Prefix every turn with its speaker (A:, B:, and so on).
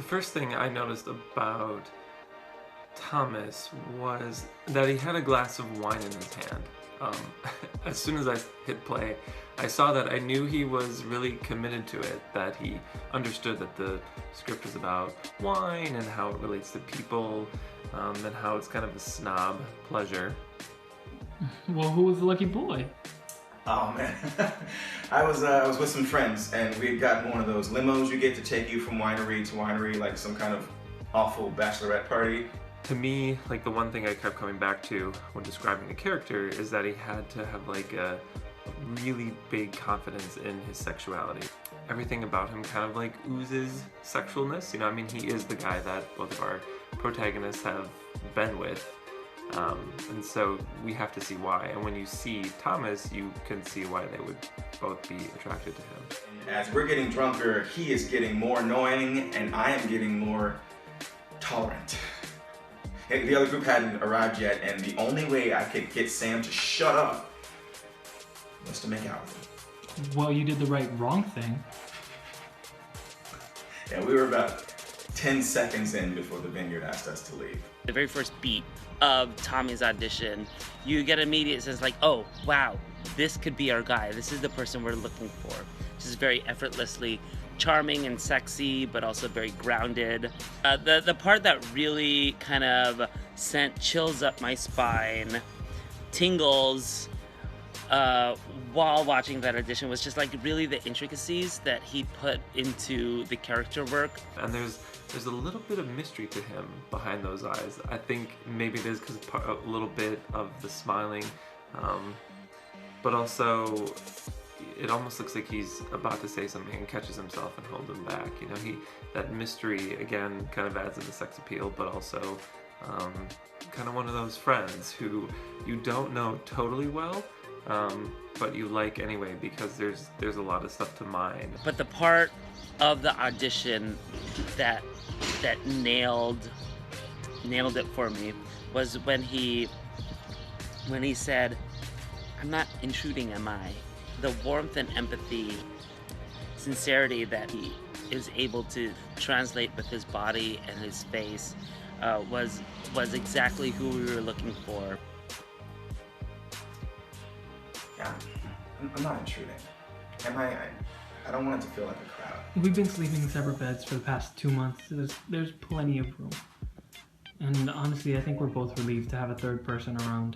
A: first thing I noticed about Thomas was that he had a glass of wine in his hand. As soon as I hit play, I saw that. I knew he was really committed to it, that he understood that the script was about wine and how it relates to people, and how it's kind of a snob pleasure.
B: Well, who was the lucky boy?
C: Oh man, I was with some friends, and we had gotten one of those limos you get to take you from winery to winery, like some kind of awful bachelorette party.
A: To me, like, the one thing I kept coming back to when describing the character is that he had to have like a really big confidence in his sexuality. Everything about him kind of like oozes sexualness, you know. I mean, he is the guy that both of our protagonists have been with. And so we have to see why. And when you see Thomas, you can see why they would both be attracted to him.
C: As we're getting drunker, he is getting more annoying, and I am getting more tolerant. The other group hadn't arrived yet, and the only way I could get Sam to shut up was to make out with him.
B: Well, you did the wrong thing.
C: Yeah, we were about 10 seconds in before the vineyard asked us to leave.
D: The very first beat of Tommy's audition, you get an immediate sense like, oh, wow, this could be our guy. This is the person we're looking for. Just very effortlessly charming and sexy, but also very grounded. The part that really kind of sent chills up my spine, tingles, while watching that audition was just like really the intricacies that he put into the character work.
A: And there's a little bit of mystery to him behind those eyes. I think maybe it is because a little bit of the smiling, but also it almost looks like he's about to say something and catches himself and holds him back. You know, that mystery again kind of adds to the sex appeal, but also kind of one of those friends who you don't know totally well, but you like anyway because there's a lot of stuff to mine.
D: But the part of the audition that nailed it for me was when he said, "I'm not intruding, am I?" The warmth and empathy, sincerity that he is able to translate with his body and his face was exactly who we were looking for.
C: Yeah, I'm not intruding. I don't want it to feel like a crowd.
B: We've been sleeping in separate beds for the past 2 months. There's plenty of room. And honestly, I think we're both relieved to have a third person around.